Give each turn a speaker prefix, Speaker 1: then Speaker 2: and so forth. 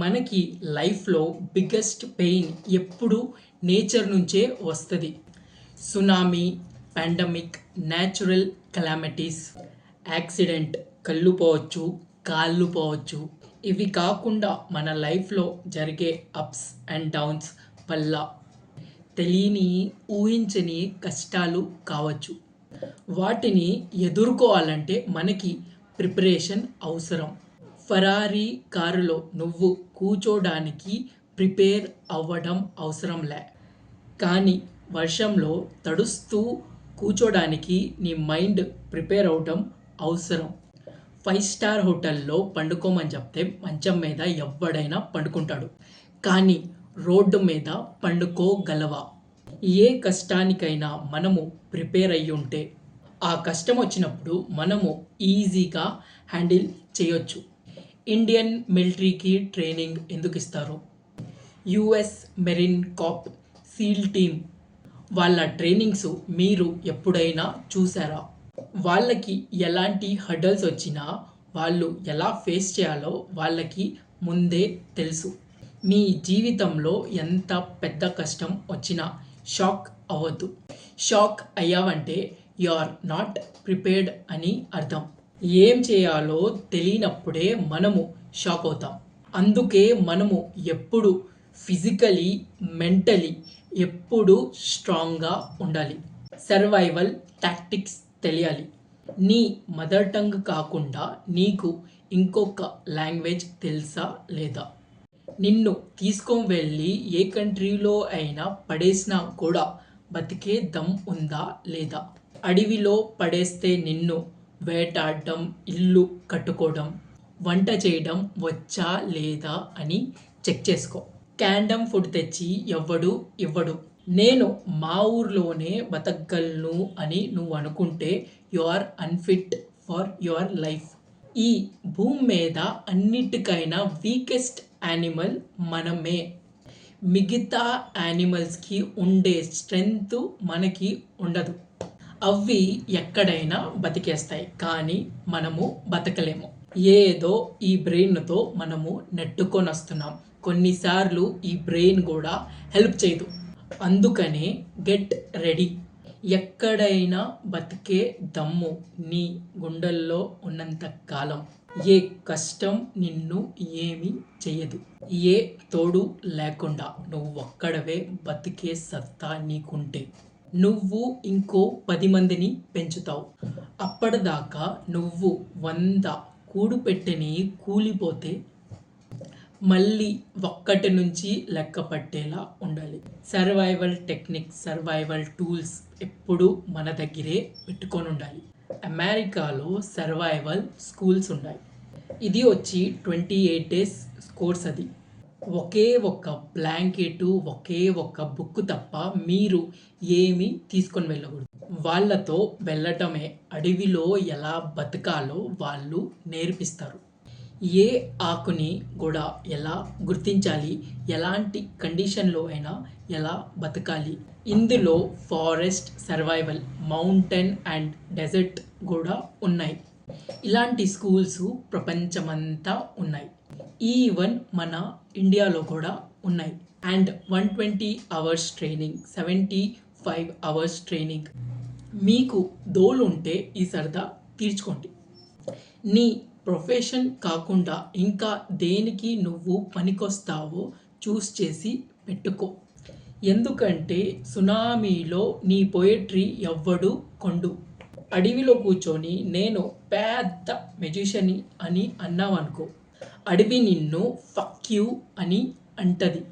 Speaker 1: మనకి లైఫ్‌లో biggest pain ఎప్పుడు నేచర్ నుంచే వస్తది. Tsunami, pandemic, natural calamities, accident, కళ్ళు పోవచ్చు, కాళ్ళు పోవచ్చు. ఇవి కాకుండా మన లైఫ్‌లో జరిగే అప్స్ అండ్ డౌన్స్ వల్ల తెలియని, ఊహించని కష్టాలు కావచ్చు. వాటిని ఎదుర్కోవాలంటే మనకి ప్రిపరేషన్ అవసరం. ఫెరారీ కారులో నువ్వు కూర్చోడానికి ప్రిపేర్ అవ్వడం అవసరంలే. కానీ వర్షంలో తడుస్తూ కూర్చోడానికి నీ మైండ్ ప్రిపేర్ అవ్వడం అవసరం. 5 స్టార్ హోటల్లో పండుకోమని చెప్తే మంచం మీద ఎవ్వడైనా పండుకుంటాడు. కానీ రోడ్డు మీద పండుకోగలవా? ఏ కష్టానికైనా మనము ప్రిపేర్ అయ్యుంటే ఆ కష్టం వచ్చినప్పుడు మనము ఈజీగా హ్యాండిల్ చేయొచ్చు. ఇండియన్ మిలిటరీకి ట్రైనింగ్ ఎందుకు ఇస్తారు? US Merin Corp, seal team వాళ్ళ ట్రైనింగ్స్ మీరు ఎప్పుడైనా చూసారా? వాళ్ళకి ఎలాంటి హర్డల్స్ వచ్చినా వాళ్ళు ఎలా ఫేస్ చేయాలో వాళ్ళకి ముందే తెలుసు. మీ జీవితంలో ఎంత పెద్ద కష్టం వచ్చినా షాక్ అవ్వద్దు. షాక్ అయ్యావంటే యు ఆర్ నాట్ ప్రిపేర్డ్ అని అర్థం. ఏం చేయాలో తెలియనప్పుడే మనము షాక్ అవుతాం. అందుకే మనము ఎప్పుడు ఫిజికలీ, మెంటలీ ఎప్పుడు స్ట్రాంగ్గా ఉండాలి. సర్వైవల్ టాక్టిక్స్ తెలియాలి. నీ మదర్ టంగ్ కాకుండా నీకు ఇంకొక లాంగ్వేజ్ తెలుసా లేదా? నిన్ను తీసుకొని వెళ్ళి ఏ కంట్రీలో అయినా పడేసినా కూడా బతికే దమ్ ఉందా లేదా? అడవిలో పడేస్తే నిన్ను వేటాడడం, ఇల్లు కట్టుకోవడం, వంట చేయడం వచ్చా లేదా అని చెక్ చేసుకో. క్యాండమ్ ఫుడ్ తెచ్చి ఎవ్వడు ఇవ్వడు. నేను మా ఊర్లోనే బతకగలను అని నువ్వు అనుకుంటే you are unfit for your life. ఈ భూమి మీద అన్నిటికైనా వీకెస్ట్ యానిమల్ మనమే. మిగతా యానిమల్స్కి ఉండే స్ట్రెంగ్త్ మనకి ఉండదు. అవి ఎక్కడైనా బతికేస్తాయి, కానీ మనము బతకలేము. ఏదో ఈ బ్రెయిన్తో మనము నెట్టుకొని వస్తున్నాం. కొన్నిసార్లు ఈ బ్రెయిన్ కూడా హెల్ప్ చేయదు. అందుకనే గెట్ రెడీ. ఎక్కడైనా బతికే దమ్ము నీ గుండెల్లో ఉన్నంత కాలం ఏ కష్టం నిన్ను ఏమీ చేయదు. ఏ తోడు లేకుండా నువ్వు ఒక్కడవే బతికే సత్తా నీకుంటే నువ్వు ఇంకో 10 మందిని పెంచుతావు. అప్పటిదాకా నువ్వు 100 కూడు పెట్టని కూలిపోతే మళ్ళీ ఒక్కటి నుంచి లెక్క పట్టేలా ఉండాలి. సర్వైవల్ టెక్నిక్స్, సర్వైవల్ టూల్స్ ఎప్పుడూ మన దగ్గరే పెట్టుకొని ఉండాలి. అమెరికాలో సర్వైవల్ స్కూల్స్ ఉన్నాయి. ఇది వచ్చి 28 days కోర్స్. అది ఒకే ఒక్క బ్లాంకెట్, ఒకే ఒక్క బుక్ తప్ప మీరు ఏమీ తీసుకొని వెళ్ళకూడదు. వాళ్ళతో వెళ్ళటమే అడవిలో ఎలా బతకాలో వాళ్ళు నేర్పిస్తారు. ఏ ఆకుని కూడా ఎలా గుర్తించాలి, ఎలాంటి కండిషన్లో అయినా ఎలా బతకాలి. ఇందులో forest survival, mountain and desert కూడా ఉన్నాయి. ఇలాంటి స్కూల్స్ ప్రపంచమంతా ఉన్నాయి. ఈవెన్ మన ఇండియాలో కూడా ఉన్నాయి. And 120 hours training, 75 hours training. మీకు దోలుంటే ఈ సరదా తీర్చుకోండి. నీ ప్రొఫెషన్ కాకుండా ఇంకా దేనికి నువ్వు పనికొస్తావో చూస్ చేసి పెట్టుకో. ఎందుకంటే సునామీలో నీ పోయట్రీ ఎవ్వడు కొండు. అడవిలో కూర్చొని నేను పెద్ద మెజిషియన్ అని అన్నావనుకో, అడవి నిన్ను ఫక్ యూ అని అంటది.